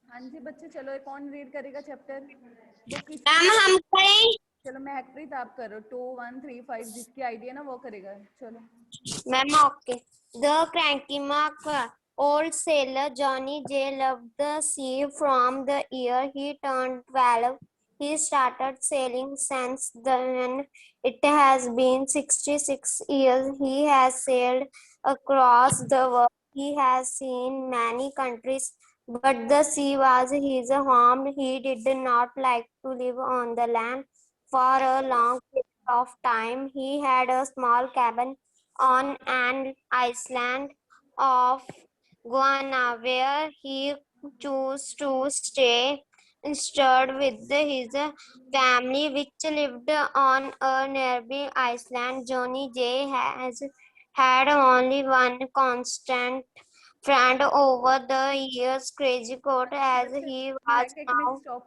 हाँ जी बच्चे, चलो एक कौन रीड करेगा चैप्टर? बुक किसकी? मैम हम करें। चलो मैं हरप्रीत, आप करो 2 1 3 5, जिसकी आईडी है ना वो करेगा। चलो ma'am okay. The cranky-mark old sailor Johnny J loved the sea from the year he turned 12. He started sailing since then. It has been 66 years. He has sailed across the world. He has seen many countries, but the sea was his home. He did not like to live on the land for a long period of time. He had a small cabin on an island of Guiana where he chose to stay instead with his family, which lived on a nearby island. Johnny J has had only one constant friend over the years, Crazy Coat, as बच्चे, he हाँ was एक minute now. Stop.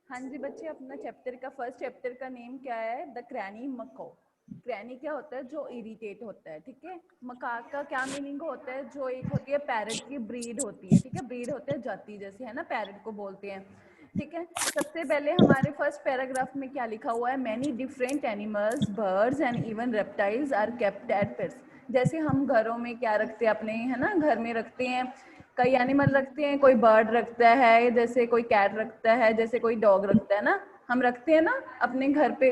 हाँ जी बच्चे, अपना chapter का first chapter का name क्या है? द क्रैनी मको। क्रैनी क्या होता है? जो इरिटेट होता है, ठीक है। मकाक का क्या मीनिंग होता है? जो एक होती है पैरट की ब्रीड होती है, ठीक है। ब्रीड होते हैं जाति, जैसे है ना, पैरट को बोलते हैं, ठीक है। सबसे पहले हमारे फर्स्ट पैराग्राफ में क्या लिखा हुआ है? Many different animals, birds and even reptiles are kept at pets. जैसे हम घरों में क्या रखते हैं अपने, है ना, घर में रखते हैं, कई एनिमल रखते हैं, कोई बर्ड रखता है, जैसे कोई कैट रखता है, जैसे कोई डॉग रखता है ना, हम रखते हैं ना अपने घर पे।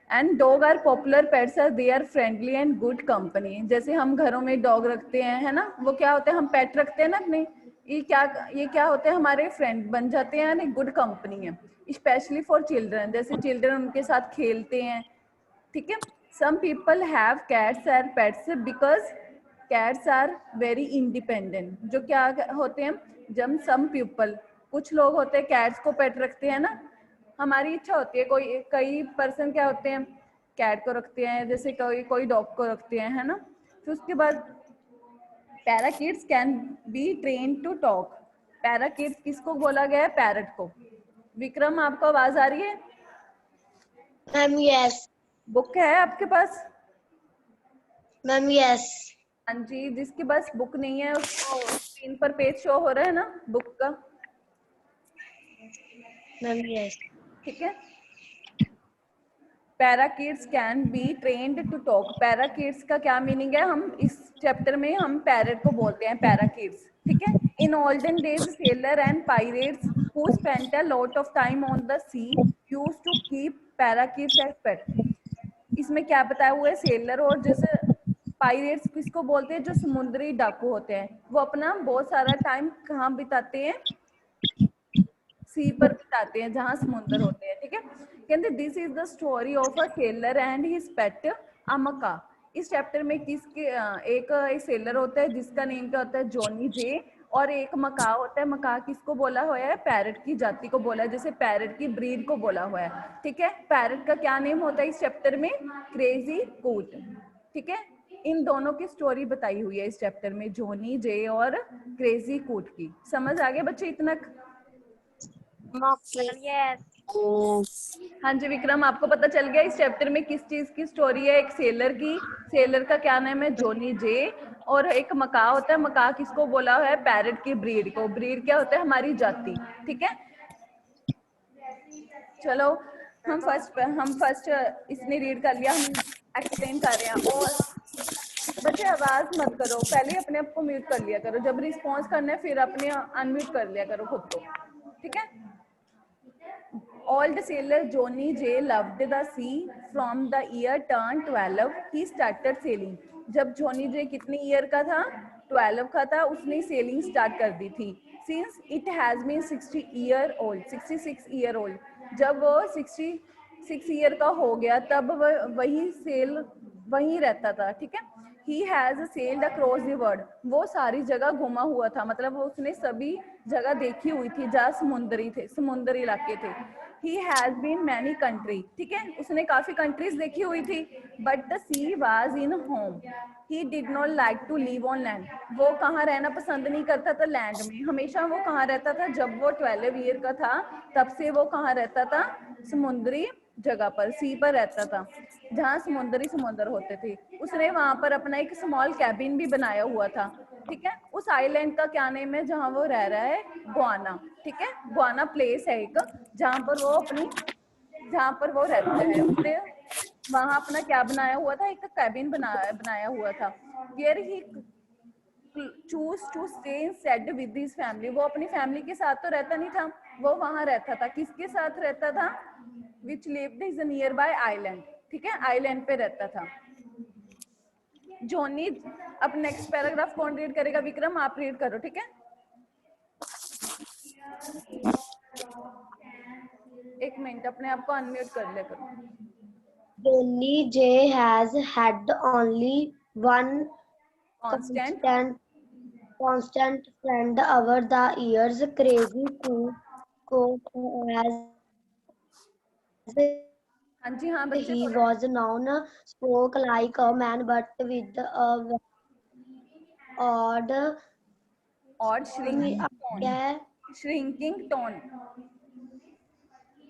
And dog are popular pets, are they are friendly and good company. जैसे हम घरों में डॉग रखते हैं, है ना, वो क्या होते हैं, हम पेट रखते हैं ना अपने, ये क्या होते हैं? हमारे फ्रेंड बन जाते हैं, यानी गुड कंपनी है। स्पेशली फॉर चिल्ड्रन, जैसे चिल्ड्रन उनके साथ खेलते हैं, ठीक है। Some people have cats and pets because cats are very independent. जो क्या होते हैं, जब सम पीपल, कुछ लोग होते हैं कैट्स को पेट रखते हैं ना, हमारी इच्छा होती है, कोई कई पर्सन क्या होते हैं, कैट को रखते हैं, जैसे कोई कोई डॉग को रखते हैं, है ना। फिर उसके बाद parakeets can be train to talk. Parakeets किसको बोला गया है? पैरट को। विक्रम, आपको आवाज आ रही है? Ma'am yes. बुक है आपके पास? Ma'am yes. हाँ जी, जिसके पास बुक नहीं है उसको स्क्रीन पर पेज शो हो रहा है ना बुक का, मैम यस। ठीक है। Parakeets can be trained to talk. Parakeets का क्या मीनिंग है? हम इस चैप्टर में हम पैरट को बोलते हैं पैराकिड्स, ठीक है। In olden days sailor and pirates who spent a lot of time on the sea used to keep parakeets as pet. इसमें क्या बताया हुआ है? सेलर और जैसे पायरेट्स किसको बोलते हैं? जो समुद्री डाकू होते हैं, वो अपना बहुत सारा टाइम कहाँ बिताते हैं? सी पर बिताते हैं, जहाँ समुद्र होते हैं, ठीक है। कहते this is the story of a sailor and his pet a macaw. इस चैप्टर में किसके एक सेलर होता है जिसका नेम क्या होता है? Johnny Jay. और एक मका होता है। मका किसको बोला हुआ है? पैरट की जाति को बोला है, जैसे पैरट की ब्रीड को बोला हुआ है, ठीक है। पैरट का क्या नेम होता है इस चैप्टर में? क्रेजी कूट, ठीक है। इन दोनों की स्टोरी बताई हुई है इस चैप्टर में, जॉनी जे और क्रेजी कूट की। समझ आ गया बच्चे इतना? हाँ जी विक्रम, आपको पता चल गया इस चैप्टर में किस चीज की स्टोरी है? एक सेलर की। सेलर का क्या नाम है? Johnny Jay. और एक मका होता है। मका किसको बोला है? पैरट की ब्रीड को। ब्रीड क्या होता है? हमारी जाति, ठीक है। चलो हम फर्स्ट इसने रीड कर लिया, हम एक्सप्लेन कर रहे हैं। और बच्चे आवाज मत करो, पहले अपने आप को म्यूट कर लिया करो, जब रिस्पॉन्स करना है फिर अपने अनम्यूट कर लिया करो खुद को, ठीक है। Old sailor Johnny J loved the sea. From the year turned 12, he started sailing. जब जॉनी जे कितने ईयर का था? 12 का था, उसने सेलिंग स्टार्ट कर दी थी। Since it has been 66 year old. जब वो 66 ईयर का हो गया तब वही रहता था, ठीक है। He has sailed across the world. वो सारी जगह घुमा हुआ था, मतलब उसने सभी जगह देखी हुई थी जहाँ समुद्री इलाके थे। He has been many country, ठीक है, उसने काफी कंट्रीज देखी हुई थी। But the sea was in home. He did not like to live on land. वो कहाँ रहना पसंद नहीं करता था? लैंड में। हमेशा वो कहाँ रहता था? जब वो 12 ईयर का था तब से वो कहाँ रहता था? समुद्री जगह पर, सी पर रहता था, जहाँ समुद्र होते थे। उसने वहां पर अपना एक स्मॉल कैबिन भी बनाया हुआ था। ठीक है। उस आइलैंड का क्या नेम है जहाँ वो रह रहा है? गुआना। ठीक है, गुआना प्लेस है एक जहाँ पर वो रहता है। उसने वहां अपना क्या बनाया हुआ था? एक कैबिन बनाया हुआ था। Where he choose to stay in said with his family. वो अपनी फैमिली के साथ तो रहता नहीं था, वो वहां रहता था। किसके साथ रहता था? Which lived is near by island. ठीक है, आइलैंड पे रहता था। जॉनी, अब नेक्स्ट पैराग्राफ कौन रीड करेगा? विक्रम, आप रीड करो। ठीक है, एक मिनट, अपने आप को अनम्यूट कर ले करो। Johnny J has had only one constant constant friend over the years. Crazy Cook as हाँ जी, हाँ बच्चे he बोलो। was known, spoke like a man but with a odd और श्रिंकिंग टोन, क्या shrinking tone,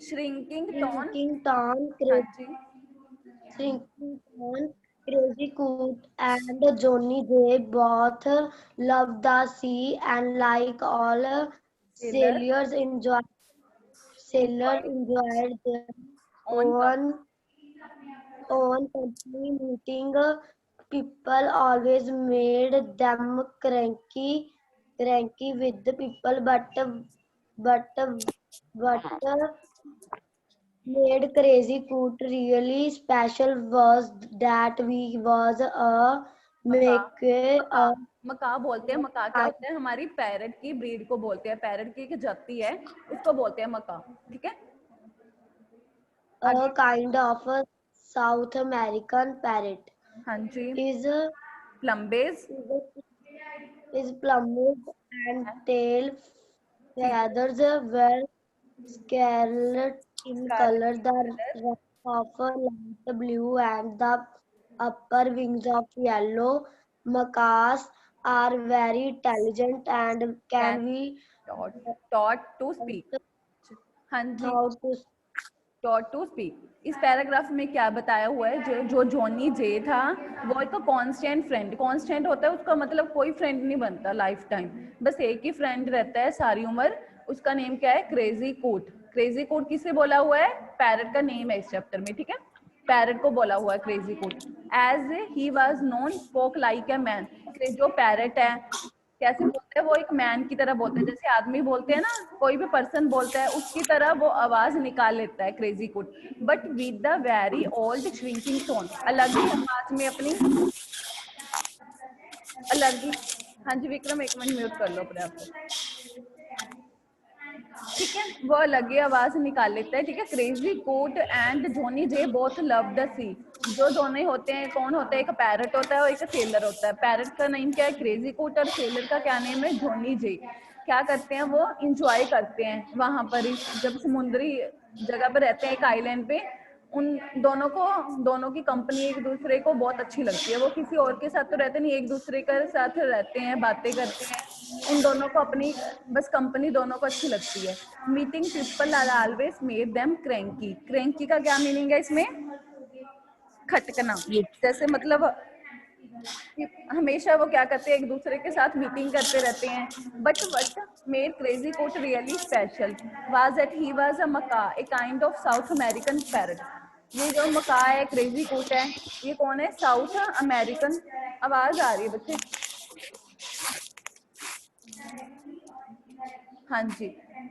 shrinking tone. shrinking town, हाँ जी, shrinking town. Crazy Coot and Johnny J both loved the sea and like all tailor sailors enjoy enjoyed their on own company meeting. People always made them cranky with the people, but made Crazy Coot really special was that we was a मका। make a मका बोलते हैं। मका क्या होता है? हमारी parrot की ब्रीड को बोलते हैं। पैरट की एक जाति है, उसको बोलते हैं मका। ठीक है, आगे। kind of a South American parrot. हाँ जी, His plumage his plumage and tail feature feathers were scarlet in color. Scarlet The colour. rest of a light blue and the upper wings of yellow. Macaws are very intelligent and can can be taught to speak. हाँ जी, how to taught to speak. इस paragraph में क्या बताया हुआ है? जो Johnny जे था वो एक कांस्टेंट फ्रेंड। कांस्टेंट होता है उसका मतलब कोई फ्रेंड नहीं बनता लाइफ टाइम, बस एक ही फ्रेंड रहता है सारी उम्र। उसका नेम क्या है? Crazy coat. क्रेजी कोट किसे बोला हुआ है? पैरट का नेम है इस चैप्टर में। ठीक है, पैरट को बोला हुआ है crazy coat. As he was known spoke like a man. जो पैरट है कैसे बोलते हैं? वो एक मैन की तरह बोलते हैं, जैसे आदमी बोलते हैं ना, कोई भी पर्सन बोलता है उसकी तरह वो आवाज निकाल लेता है crazy could, but with the very old shrinking tone. अलग ही आवाज में अपनी अलग ही। हाँ जी विक्रम, एक मिनट म्यूट कर लो अपने आप को। ठीक है, वो अलग ही आवाज निकाल लेता है। ठीक है, crazy coat and Johnny Jay both love the sea. जो दोनों होते हैं, कौन होता है? एक पैरट होता है और एक सेलर होता है। पैरट का नेम क्या है? Crazy coat. और सेलर का क्या नेम है? जॉनी जे। क्या करते हैं वो? इंजॉय करते हैं वहां पर ही, जब समुद्री जगह पर रहते हैं एक आइलैंड पे। उन दोनों की कंपनी एक दूसरे को बहुत अच्छी लगती है। वो किसी और के साथ तो रहते नहीं, एक दूसरे के साथ रहते हैं, बातें करते हैं। उन दोनों को अपनी बस कंपनी दोनों को अच्छी लगती है। Meeting people are always made them cranky. Cranky का क्या मीनिंग है इसमें? खटकना। जैसे मतलब हमेशा वो क्या करते हैं? एक दूसरे के साथ मीटिंग करते रहते हैं। But what made Crazy Coat really special was that he was a macaw, a kind of South American parrot. ये जो मका है, क्रेजी कोट है, ये कौन है? South American. आवाज आ रही है बच्चे? हाँ जी,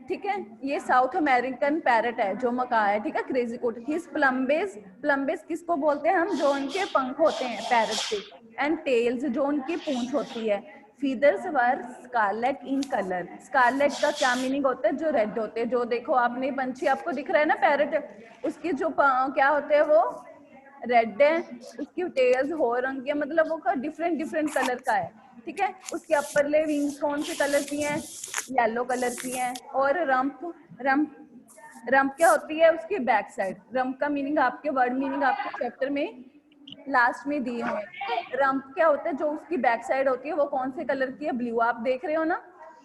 ठीक है, ये साउथ अमेरिकन पैरट है जो मका है। ठीक है, क्रेजी कोट। हिज प्लम्बेज, प्लम्बेज किसको बोलते हैं हम? जो उनके पंख होते हैं पैरट के। एंड टेल्स, जो उनकी पूंछ होती है। Feathers were scarlet in colour. Scarlet का क्या मीनिंग होता है? जो रेड होते हैं। जो देखो आपने पंछी आपको दिख रहा है ना पैरट, उसकी जो क्या होते हैं वो रेड है। उसकी टेल्स हो रंग की, मतलब वो डिफरेंट डिफरेंट कलर का है। ठीक है, उसके अपर ले विंग्स कौन से कलर की हैं? येलो कलर की हैं। और रंप, रंप रंप क्या होती है? उसकी बैक साइड। रंप का मीनिंग आपके वर्ड मीनिंग आपके चैप्टर में लास्ट में दिए हुए हैं। रंप क्या होता है? जो उसकी बैक साइड होती है वो कौन से कलर की है? ब्लू। आप देख रहे हो ना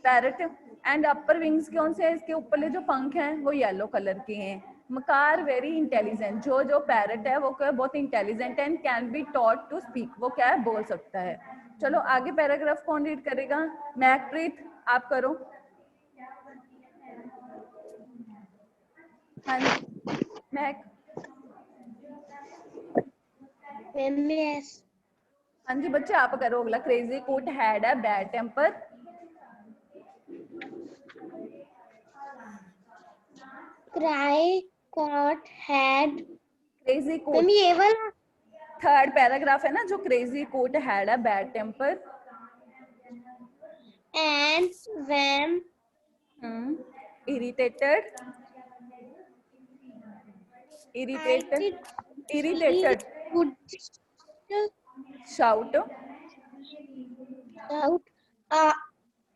पैरट। एंड अपर विंग्स कौन से हैं? इसके ऊपरले जो पंख हैं वो येलो कलर के हैं। मकार वेरी इंटेलिजेंट। जो पैरट है वो क्या? बहुत intelligent and can be taught to speak. वो क्या है? बोल सकता है। चलो आगे पैराग्राफ कौन रीड करेगा? मैकप्रीत आप करो। हाँ जी मैक। Yes. हाँ जी बच्चे आप करो अगला। Crazy coat had a bad temper. Cry caught had. Crazy coat मम्मी ये वाला. थर्ड पैराग्राफ है ना, जो crazy coat had a bad temper. And when irritated I irritated did, he irritated would shout shout,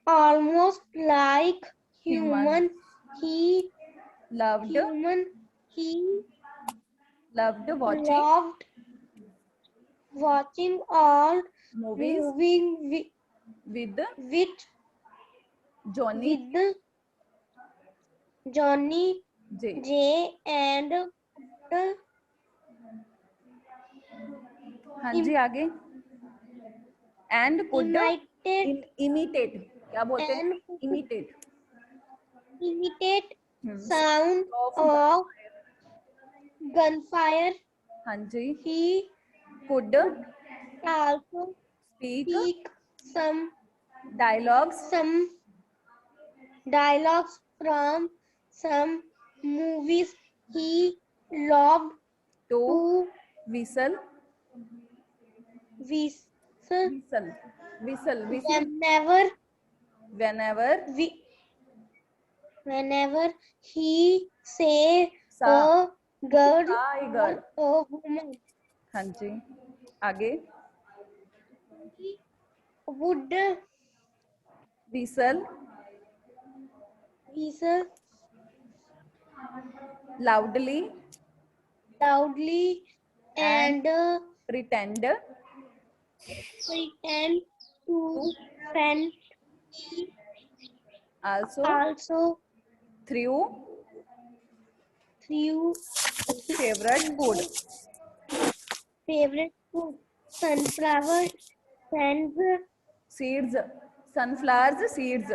almost like Human. He loved human. He loved watching loved watching all movies moving with with Johnny Johnny J. J and हाँ जी आगे। And could imitate imitate, क्या बोलते हैं? and imitate imitate sound of gunfire. हाँ जी। He could also speak speak dialogues some dialogues from some movies. He loved to to whistle whistle whistle whistle whistle whenever whenever whenever he say Sa. a girl tiger। or a woman. हाँ जी आगे। Would whistle whistle loudly loudly and pretend pretend to friend. also through favorite food sunflower seeds sunflowers seeds।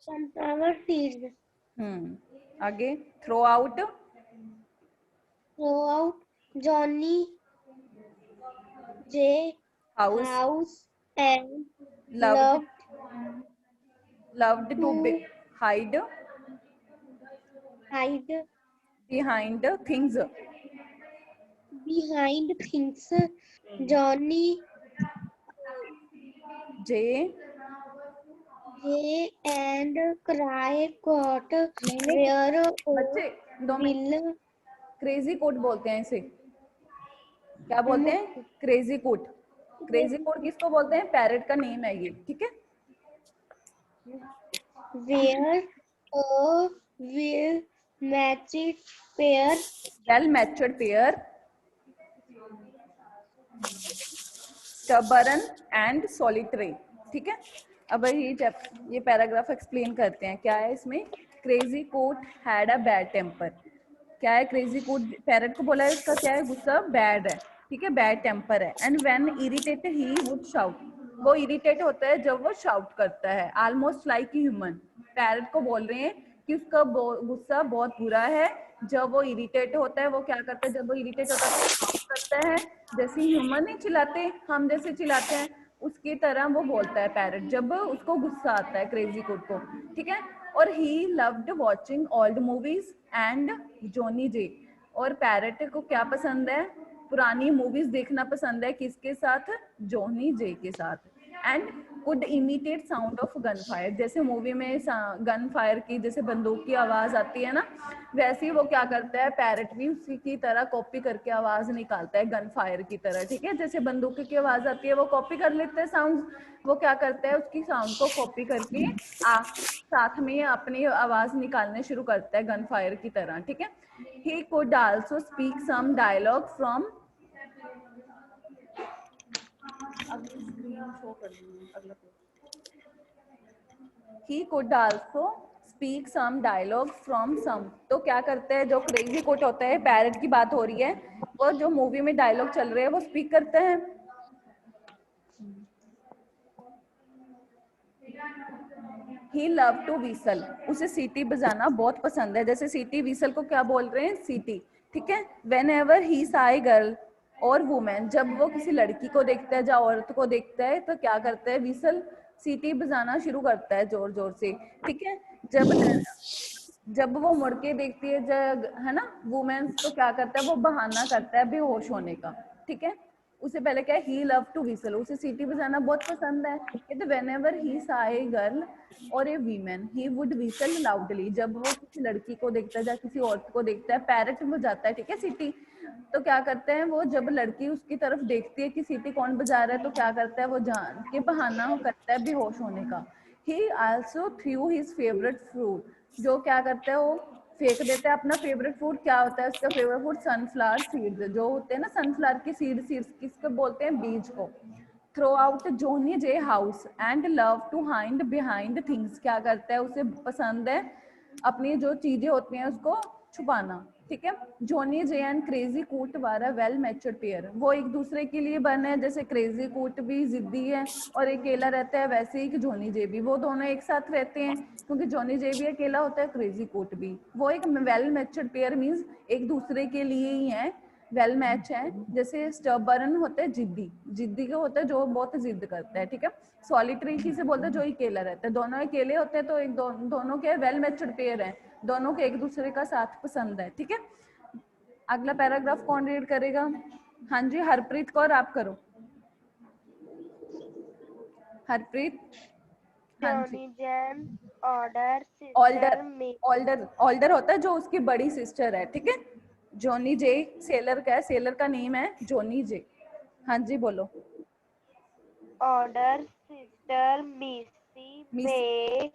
sunflower seeds आगे throughout Johnny J house and loved to to hide hide behind things। behind things. Johnny J and cry got where बच्चे 2 minute. will crazy coat बोलते हैं इसे, क्या बोलते हैं? Crazy coat. Crazy coat किसको बोलते हैं? पैरेट का नेम है ये, ठीक है। where a well matched pair well matured pair stubborn and solitary, ठीक है। अब ये पैराग्राफ एक्सप्लेन करते हैं क्या है इसमें। Crazy coat had a bad temper. क्या है? क्रेजी कोट पैरेट को बोला है, इसका क्या है? गुस्सा बैड है, ठीक है, बैड टेम्पर है। And when irritated he would shout. वो इरिटेट होता है जब वो शाउट करता है। Almost like human. पैरेट को बोल रहे हैं कि उसका गुस्सा बहुत बुरा है। जब वो इरिटेट होता है, वो क्या करता है? जब वो इरिटेट होता है तो शाउट करता है, जैसे ह्यूमन नहीं चिल्लाते, हम जैसे चिल्लाते हैं, उसकी तरह वो बोलता है पैरेट जब उसको गुस्सा आता है क्रेजी कोट को, ठीक है। और he loved watching old movies and Johnny Jay. और पैरेट को क्या पसंद है? पुरानी मूवीज देखना पसंद है। किसके साथ? जॉनी जे के साथ। And could imitate sound of gun fire. जैसे मूवी में गन फायर की, जैसे बंदूक की आवाज आती है ना, वैसे ही वो क्या करता है? पैरेट भी उसी की तरह कॉपी करके आवाज निकालता है, गन फायर की तरह, ठीक है। जैसे बंदूक की आवाज आती है वो कॉपी कर लेते हैं साउंड, वो क्या करता है? उसकी साउंड को कॉपी करके साथ में अपनी आवाज निकालने शुरू करता है गन फायर की तरह, ठीक है। He could also speak some dialogue from He could also speak some dialogue from some। तो क्या करते हैं? जो क्रेजी कोट होता है, पैरेट की बात हो रही है, और जो मूवी में डायलॉग चल रहे हैं वो स्पीक करते हैं। ही लव टू विसल, उसे सीटी बजाना बहुत पसंद है। जैसे सीटी विसल को क्या बोल रहे हैं, सीटी, ठीक है। When ever he Sai girl और वुमेन, जब वो किसी लड़की को देखता है या औरत को देखता है तो क्या करता है, विसल, सीटी बजाना शुरू करता है जोर जोर से, ठीक है। जब वो मुड़ के देखती है, जब है ना वुमेन्स, तो क्या करता है, वो बहाना करता है बेहोश होने का, ठीक है। उसे पहले क्या है, ही लव टू विसल, उसे सीटी बजाना बहुत पसंद है। कहते वेन एवर ही सा ए गर्ल और ए women he would whistle loudly, जब वो किसी लड़की को देखता है या किसी औरत को देखता है, पैरट बजाता है, ठीक है, सीटी। तो क्या करते हैं वो, जब लड़की उसकी तरफ देखती है कि सीटी कौन बजा रहा है, तो क्या करता है वो जान के बहाना करता है बेहोश होने का। ही also through his favourite fruit, जो क्या करता है वो फेंक देता है अपना फेवरेट फूड। क्या होता है उसका फेवरेट फूड, सनफ्लावर सीड्स, जो होते हैं ना सनफ्लावर की सीड्स किसको बोलते हैं, बीज को। Throw out Johnny J house and love to hide behind things, क्या करता है, उसे पसंद है अपनी जो चीजें होती हैं उसको छुपाना, ठीक है। जोनी जे एंड क्रेजी कूट वारा वेल मैच्योर्ड पेयर, वो एक दूसरे के लिए बने हैं, जैसे क्रेजी कूट भी जिद्दी है और अकेला रहता है, वैसे ही कि जोनी जे भी, वो दोनों एक साथ रहते हैं, क्योंकि जोनी जे भी अकेला होता है, क्रेजी कूट भी। वो एक वेल मैच्योर्ड पेयर मीन्स एक दूसरे के लिए ही है, वेल मैच है। जैसे स्टबर्न होता है जिद्दी, जिद्दी का होता है जो बहुत जिद करता है, ठीक है। सॉलिटरी किसे बोलते हैं, जो अकेला रहता है। दोनों अकेले होते हैं तो एक दोनों के वेल मैच्योर्ड पेयर है, दोनों को एक दूसरे का साथ पसंद है, ठीक है। अगला पैराग्राफ कौन रीड करेगा, हाँ जी हरप्रीत कौर आप करो। हरप्रीत, हाँ जी। Johnny Jan order older, sister me. Older होता है जो उसकी बड़ी सिस्टर है, ठीक है। जॉनी जे सेलर का है, सेलर का नेम है जॉनी जे। हाँ जी बोलो। Order sister Missy miss, May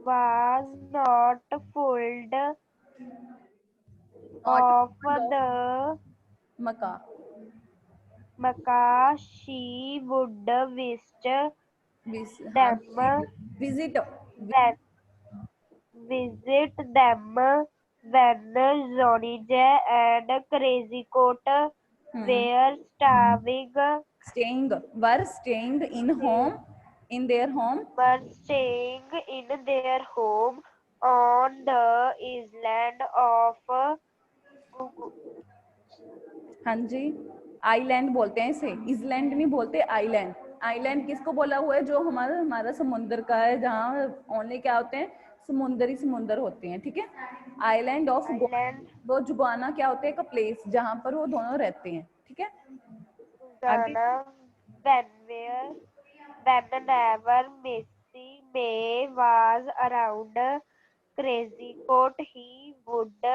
was not fond not of fond of the मका, macaque. She would visit हाँ them visit, when visit them when Johnny J and Crazy Coat were starving. Staying, were staying in They home, in their home, were staying in their home on the island of Gugu. हाँ जी। Island बोलते हैं इसे, island नहीं बोलते, island. Island किसको बोला हुआ है, जो हमारा हमारा समुद्र का है, जहाँ ओनली क्या होते हैं, समुंदर होते हैं, ठीक है। आइलैंड ऑफ, Island वो जुबाना क्या होते हैं, एक प्लेस जहाँ पर वो दोनों रहते हैं, ठीक है। आगे, Ghana whenever Missy May was around Crazy Coat, he would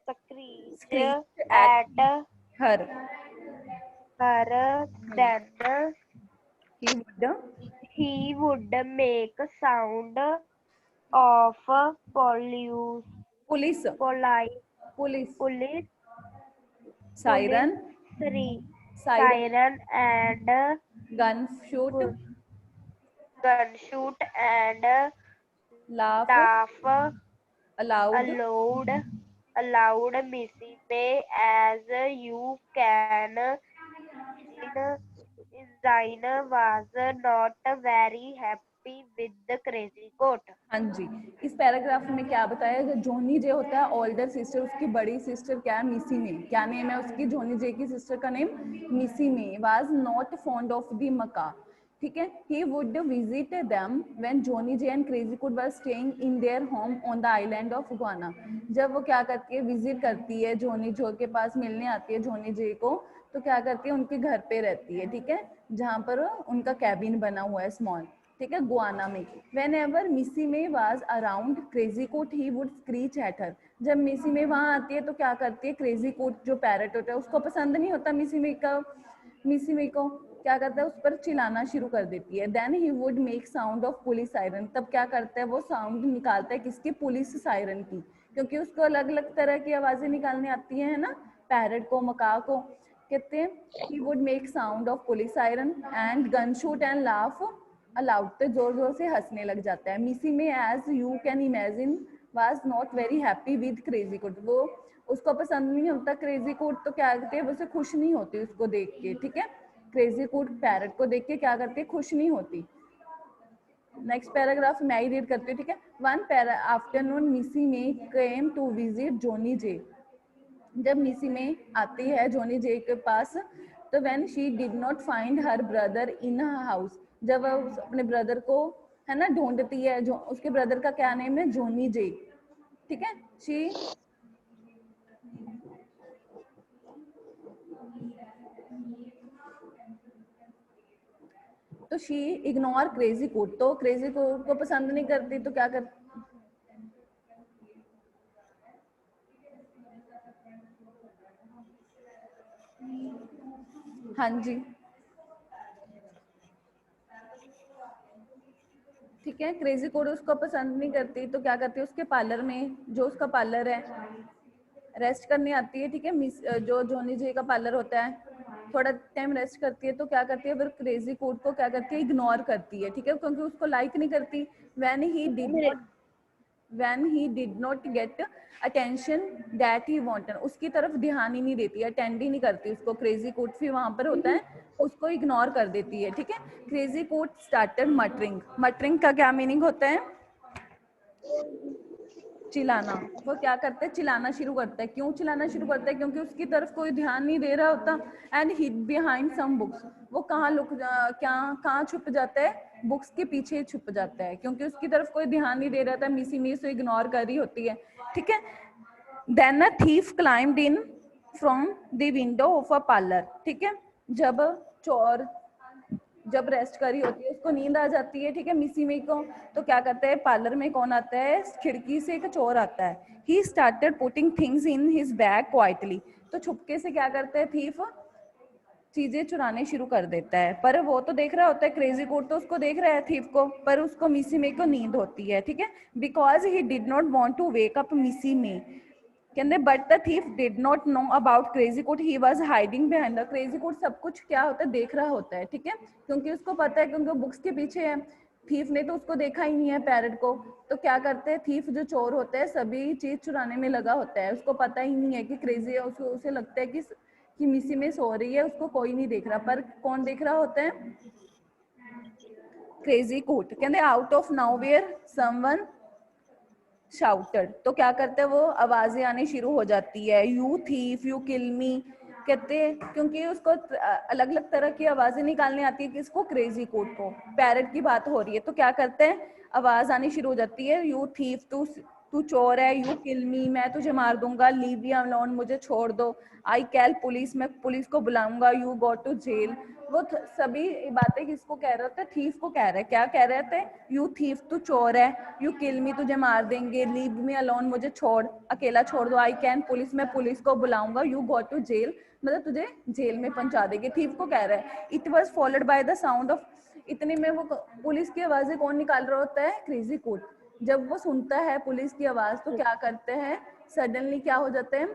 screech screech at at her, her. Then he would, he would make sound of police, polite police, police siren, siren, siren and gun shoot, gun shoot and laugh, laugh aloud, aloud Missy May, as you can imagine, was not very happy with the Crazy Coat. हाँ जी। इस paragraph में क्या बताया, जो जोनी जे होता है older sister, उसकी बड़ी सिस्टर क्या है, मिसी मे, क्या नेम है उसकी, जोनी जे की सिस्टर का name Missy May, was not fond of the macaw, ठीक है। He would visit them when Johnny Jay and Crazy could were staying in their home on the island of Guana, जब वो क्या करती है, विजिट करती है जोनी जो के पास, मिलने आती है जोनी जे को, तो क्या करती है, उनके घर पे रहती है, ठीक है, जहाँ पर उनका कैबिन बना हुआ है स्मॉल, ठीक है, गुआना में। When ever Missy May was around crazy coat he would screech at her, जब मिसी में वहां आती है तो क्या करती है, क्रेजी कोट जो पैरट होता है उसको पसंद नहीं होता मिसी में का, मिसी में को क्या करता है, उस पर चिल्लाना शुरू कर देती है। Then he would make sound of police siren, तब क्या करता है वो साउंड निकालता है किसकी, पुलिस सायरन की, क्योंकि उसको अलग अलग तरह की आवाजें निकालने आती है ना, पैरट को, मका को। कहते हैं ही would make sound of police siren and gun shoot and laugh allowed, तो जोर जोर से हंसने लग जाता है। Missy May as you can imagine was not very happy with crazy coat, वो उसको पसंद नहीं होता क्रेजी कोट, तो क्या करते हैं, वो उसे खुश नहीं होती उसको देख के, ठीक है। क्रेजी कोट पैरट को देख के क्या करती है, खुश नहीं होती। नेक्स्ट पैराग्राफ मैं ही रीड करती हूँ, ठीक है। वन आफ्टरनून मिसी में केम टू विजिट जॉनी जे। जब मिसी में आती है जॉनी जे के पास, तो when she did not find her brother in house, जब वह अपने ब्रदर को है ना ढूंढती है, जो उसके ब्रदर का क्या नेम है, जॉनी जे, ठीक है। शी तो शी इग्नोर क्रेजी कोट, तो क्रेजी कोट को पसंद नहीं करती, तो क्या कर, हाँ जी, ठीक है। क्रेजी कोट उसको पसंद नहीं करती, तो क्या करती है, उसके पार्लर में, जो उसका पार्लर है, रेस्ट करने आती है, ठीक है। मिस जो जॉनी जे का पार्लर होता है, थोड़ा टाइम रेस्ट करती है, तो क्या करती है फिर क्रेजी कोट को क्या करती है, इग्नोर करती है, ठीक है, क्योंकि उसको लाइक नहीं करती। when he did not get attention that he wanted, उसकी तरफ ध्यान ही नहीं देती, अटेंड ही नहीं करती उसको। क्रेजी कोट फिर वहां पर होता है, उसको इग्नोर कर देती है, ठीक है। Crazy coat started muttering, muttering का क्या मीनिंग होता है, चिल्लाना। वो क्या करता है, चिल्लाना शुरू करता है। क्यों चिल्लाना शुरू करता है, क्योंकि उसकी तरफ कोई ध्यान नहीं दे रहा होता। And hid behind some books, वो कहाँ छुप जाता है, बुक्स के पीछे छुप जाता है, क्योंकि उसकी तरफ कोई ध्यान नहीं दे रहा था, मिसी मिस इग्नोर कर रही होती है, ठीक है। Then a thief climbed in from the window of a parlour, ठीक है। जब चोर जब रेस्ट करी होती है, उसको नींद आ जाती है, ठीक है, मिसी में को, तो क्या करता है, पार्लर में कौन आता है, खिड़की से एक चोर आता है। He started putting things in his bag quietly, तो छुपके से क्या करता है थीफ, चीजें चुराने शुरू कर देता है। पर वो तो देख रहा होता है, क्रेजी कोट तो उसको देख रहा है थीफ को, पर उसको मिसी में को नींद होती है, ठीक है। Because he did not want to wake up Missy May, कहते but the thief did not know about crazy coat, he was hiding behind the, crazy coat सब कुछ क्या होता है, देख रहा होता है, ठीक है, क्योंकि उसको पता है, क्योंकि वो बुक्स के पीछे है। थीफ ने तो उसको देखा ही नहीं है पैरट को, तो क्या करते हैं, थीफ जो चोर होते हैं सभी चीज चुराने में लगा होता है, उसको पता ही नहीं है कि क्रेजी है, उसको उसे लगता है कि मिसी में सो रही है, उसको कोई नहीं देख रहा, पर कौन देख रहा होता है, क्रेजी कोट। कहते आउट ऑफ नाउवेयर समवन शाउटेड, तो क्या करते हैं वो, आवाजें आनी शुरू हो जाती है, यू थीफ, यू किल मी, कहते हैं, क्योंकि उसको अलग अलग तरह की आवाजें निकालने आती है, किसको, क्रेजी कोट को। पैरट की बात हो रही है, तो क्या करते हैं, आवाज आनी शुरू हो जाती है, यू थीफ, तू चोर है, यू किल मी, मैं तुझे मार दूंगा, लीव मी अलोन, मुझे छोड़ दो, आई कैल पुलिस, मैं पुलिस को बुलाऊंगा, यू गो टू जेल। वो सभी बातें किसको कह रहे थे, थीफ को कह रहे, क्या कह रहे थे, यू थीफ, तू चोर है, यू किल मी, तुझे मार देंगे, लीव मी अलोन, मुझे छोड़, अकेला छोड़ दो, आई कैन पुलिस, मैं पुलिस को बुलाऊंगा, यू गो टू जेल, मतलब तुझे जेल में पहुंचा देंगे, थीफ को कह रहा है। It was followed by the sound of, इतने में वो पुलिस की आवाजें कौन निकाल रहा होता है, क्रेजी कोट। जब वो सुनता है पुलिस की आवाज, तो क्या करते हैं, सडनली क्या हो जाता है,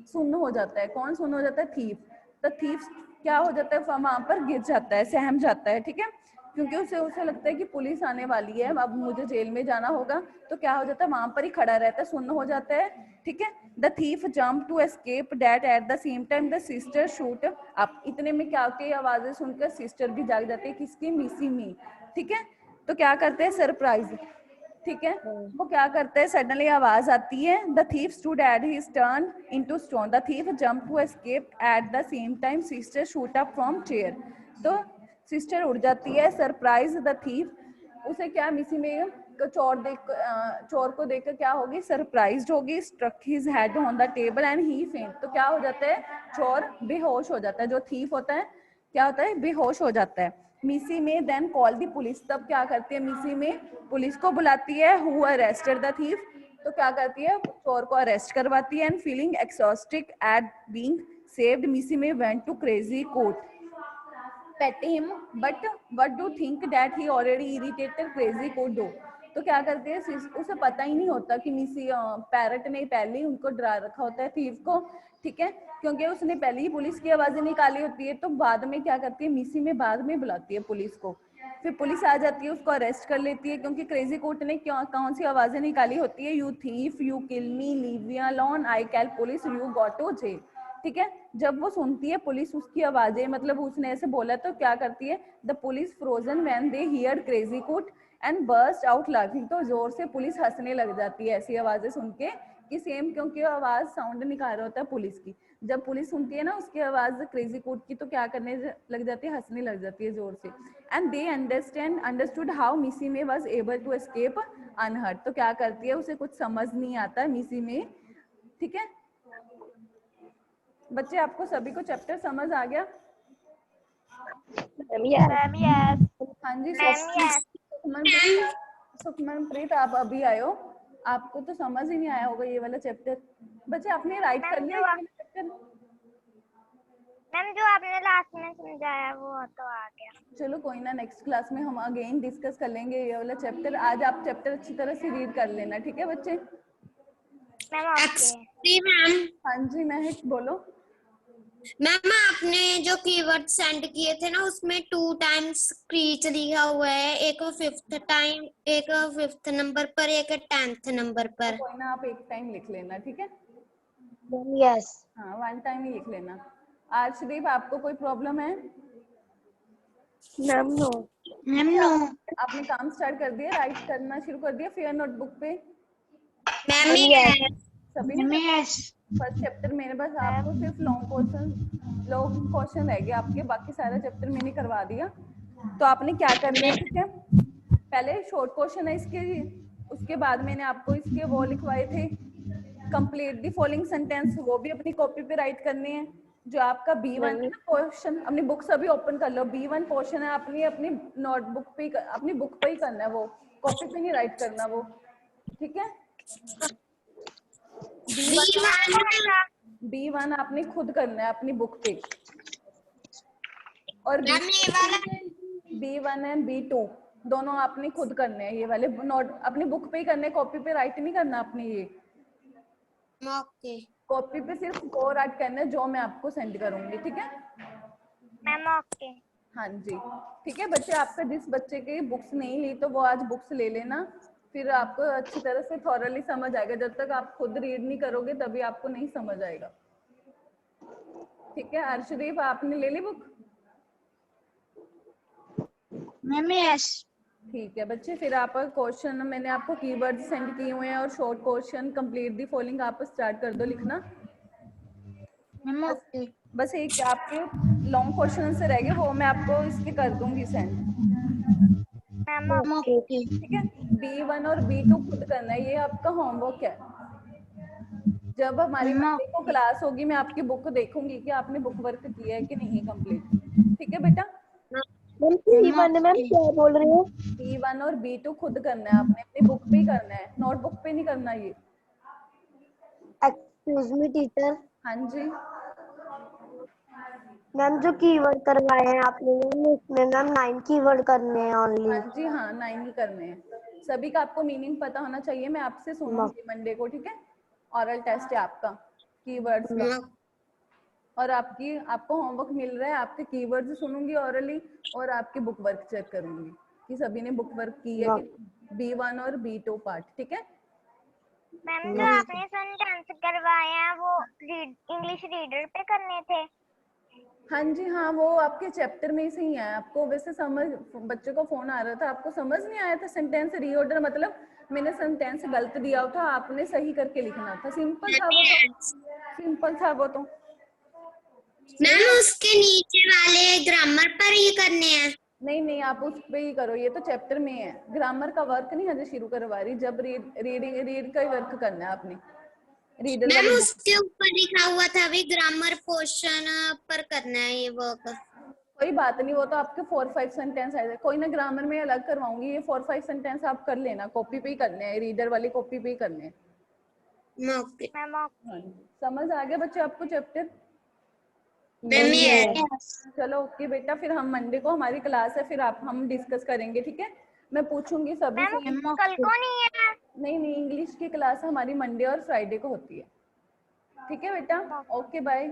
सुन्न हो जाता है। कौन सुन्न हो जाता है, थीफ। तो थीफ क्या हो जाता है, वहां पर गिर जाता है, सहम जाता है, ठीक है, क्योंकि उसे लगता है कि पुलिस आने वाली है, अब मुझे जेल में जाना होगा, तो क्या हो जाता है, वहां पर ही खड़ा रहता है, सुन्न हो जाता है, ठीक है। The thief jump to escape that at the same time the sister shoot up, इतने में क्या होती है, आवाजें सुनकर सिस्टर भी जाग जाती है, किसकी, मिसी में, ठीक है। तो क्या करते हैं, सरप्राइज, ठीक है, वो क्या करते हैं, सडनली आवाज आती है, the thief stood at his turn into stone, the thief jump to escape at the same time sister shoot up from chair, तो सिस्टर उड़ जाती है, सरप्राइज द थीफ, उसे क्या, मिसी में चोर को देखकर क्या होगी, सरप्राइज्ड होगी, struck his head on the table and he faint, तो क्या हो जाता है, चोर बेहोश हो जाता है, जो थीफ होता है क्या होता है, बेहोश हो जाता है। मिसी में देन कॉल दी पुलिस, तब क्या करती है, मिसी में पुलिस को बुलाती है, हु अरेस्टेड द थीफ, तो क्या करती है, चोर को अरेस्ट करवाती है, and feeling exhausted at being saved, Missy May went to Crazy Court pet him, but what do you think that he already irritated crazy coat दो, तो क्या करते हैं, उसे पता ही नहीं होता कि मिसी पैरट ने पहले ही उनको डरा रखा होता है, थीफ को, ठीक है, क्योंकि उसने पहले ही पुलिस की आवाजें निकाली होती है, तो बाद में क्या करती है, मिसी में बाद में बुलाती है पुलिस को, फिर पुलिस आ जाती है, उसको अरेस्ट कर लेती है, क्योंकि क्रेजी कोट ने कौन सी आवाजें निकाली होती है, you thief, you kill me, leave me alone, I call police, you go to jail, ठीक है। जब वो सुनती है पुलिस उसकी आवाजें, मतलब उसने ऐसे बोला, तो क्या करती है, the police frozen when they hear crazy coat and burst out laughing, तो जोर से पुलिस हंसने लग जाती है ऐसी आवाजें सुन के कि सेम, क्योंकि आवाज साउंड निकाल रहा होता है पुलिस की। जब पुलिस सुनती है ना उसकी आवाज क्रेजी कोट की, तो क्या करने लग जाती है, हंसने लग जाती है जोर से। And they understood how Missy May was able to escape unhurt, तो क्या करती है, उसे कुछ समझ नहीं आता मिसी में, ठीक है बच्चे। आपको सभी को चैप्टर समझ आ गया? हाँ जी सुखमनप्रीत आप अभी आए हो, आपको तो समझ ही नहीं आया होगा ये वाला चैप्टर। बच्चे आपने राइट कर लिया ये वाला चैप्टर? मैम जो आपने लास्ट में समझाया वो तो आ गया। चलो कोई ना, नेक्स्ट क्लास में हम अगेन डिस्कस कर लेंगे ये वाला चैप्टर। आज आप चैप्टर अच्छी तरह से रीड कर लेना, ठीक है बच्चे? Ma'am okay. मैम हाँ जी महक बोलो। मैम आपने जो कीवर्ड सेंड किए थे ना उसमें 2 टाइम्स क्रीच लिखा हुआ है, एक 5th टाइम, एक 5th नंबर पर, एक 10th नंबर पर। कोई ना, आप एक टाइम लिख लेना, ठीक है? Yes. हाँ 1 टाइम ही लिख लेना। आर्शदीप आपको कोई प्रॉब्लम है? Ma'am, no. आपने काम स्टार्ट कर दिया, राइट करना शुरू कर दिया फेयर नोटबुक पे मैम सभी ने? फर्स्ट चैप्टर मेरे पास आपको सिर्फ लॉन्ग क्वेश्चन रह गए आपके, बाकी सारा चैप्टर मैंने करवा दिया। तो आपने क्या करना है, ठीक है, पहले शॉर्ट क्वेश्चन है इसके, उसके बाद मैंने आपको इसके वो लिखवाए थे कंप्लीट दी फॉलोइंग सेंटेंस, वो भी अपनी कॉपी पे राइट करने हैं। जो आपका B1 है ना क्वेश्चन, अपनी बुक्स अभी ओपन कर लो, B1 क्वेश्चन है अपनी नोटबुक पे, अपनी बुक पे ही करना है, वो कॉपी पे नहीं राइट करना वो, ठीक है? B1 आपने खुद करना है अपनी बुक पे, और B1 एंड B2 दोनों आपने खुद करने हैं, ये वाले नोट अपनी बुक पे ही करने, कॉपी पे राइट नहीं करना आपने। ये ओके कॉपी पे सिर्फ वो राइट करना है जो मैं आपको सेंड करूंगी, ठीक है? Ma'am okay. हाँ जी ठीक है बच्चे, आपका जिस बच्चे की बुक्स नहीं ली तो वो आज बुक्स ले लेना, फिर आपको अच्छी तरह से थॉरली समझ आएगा। जब तक आप खुद रीड नहीं करोगे तभी आपको नहीं समझ आएगा, ठीक है? अर्शदीप आपने ले ली बुक? Ma'am yes. ठीक है बच्चे, फिर आप क्वेश्चन मैंने आपको कीवर्ड सेंड किए हुए हैं और short question complete the following आप स्टार्ट कर दो लिखना। Ma'am okay. बस एक आपके लॉन्ग क्वेश्चन से रह गए, वो मैं आपको इसके कर दूंगी सेंड, मैम ओके। ठीक है? B1 और B2 खुद करना है, ये आपका होमवर्क है। जब हमारी मंडे को क्लास होगी मैं आपकी बुक देखूंगी कि आपने बुक वर्क किया है कि नहीं कंप्लीट, ठीक है बेटा? मैम क्या बोल रही हो? B1 और B2 खुद करना है आपने, अपनी बुक पे ही करना है, नोटबुक पे नहीं करना ये। एक्सक्यूज मी टीचर, हाँ जी मैम जो कीवर्ड करवाए हैं आपने उसमें मैम 9 कीवर्ड करने हैं ओनली। हाँ जी हाँ 9 ही करने हैं, सभी का आपको मीनिंग पता होना चाहिए। मैं आपसे सुनूंगी मंडे को, ठीक है? ऑरल टेस्ट है आपका कीवर्ड्स का, और आपको होमवर्क मिल रहा है, आपके कीवर्ड्स सुनूंगी ऑरली और आपकी बुक वर्क चेक करूंगी कि सभी ने बुक वर्क की है कि B1 और B2 पार्ट, ठीक है? मैम जो आपने सेंटेंस करवाए हैं वो इंग्लिश रीडर पे करने थे। हाँ जी हाँ, वो आपके चैप्टर में से ही है। आपको वैसे समझ, बच्चे को फोन आ रहा था, आपको समझ नहीं आया था सेंटेंस रीऑर्डर, मतलब मैंने सेंटेंस गलत दिया था, आपने सही करके लिखना था। सिंपल था वो तो, सिंपल था वो तो। मैम उसके नीचे वाले ग्रामर पर ही करने हैं? नहीं नहीं, आप उस पे ही करो, ये तो चैप्टर में है, ग्रामर का वर्क नहीं अजय शुरू करवा रही, जब रीड का ही वर्क करना है आपने, रीडर मैम वाली। उसके ऊपर लिखा हुआ था भी ग्रामर पोर्शन पर करना है ये वर्क। कोई बात नहीं, वो तो आपके 4-5 सेंटेंस आए, कोई ना ग्रामर में अलग करवाऊंगी, ये 4-5 सेंटेंस आप कर लेना, कॉपी पे ही करने हैं, रीडर वाली कॉपी पे ही करने हैं। ओके मैम हाँ, समझ आ गया बच्चे आपको चैप्टर? मैम चलो ओके बेटा, फिर हम मंडे को हमारी क्लास है, फिर हम डिस्कस करेंगे, ठीक है? मैं पूछूंगी सभी से। कल को नहीं है। नहीं नहीं, इंग्लिश की क्लास हमारी मंडे और फ्राइडे को होती है, ठीक है बेटा? Okay bye.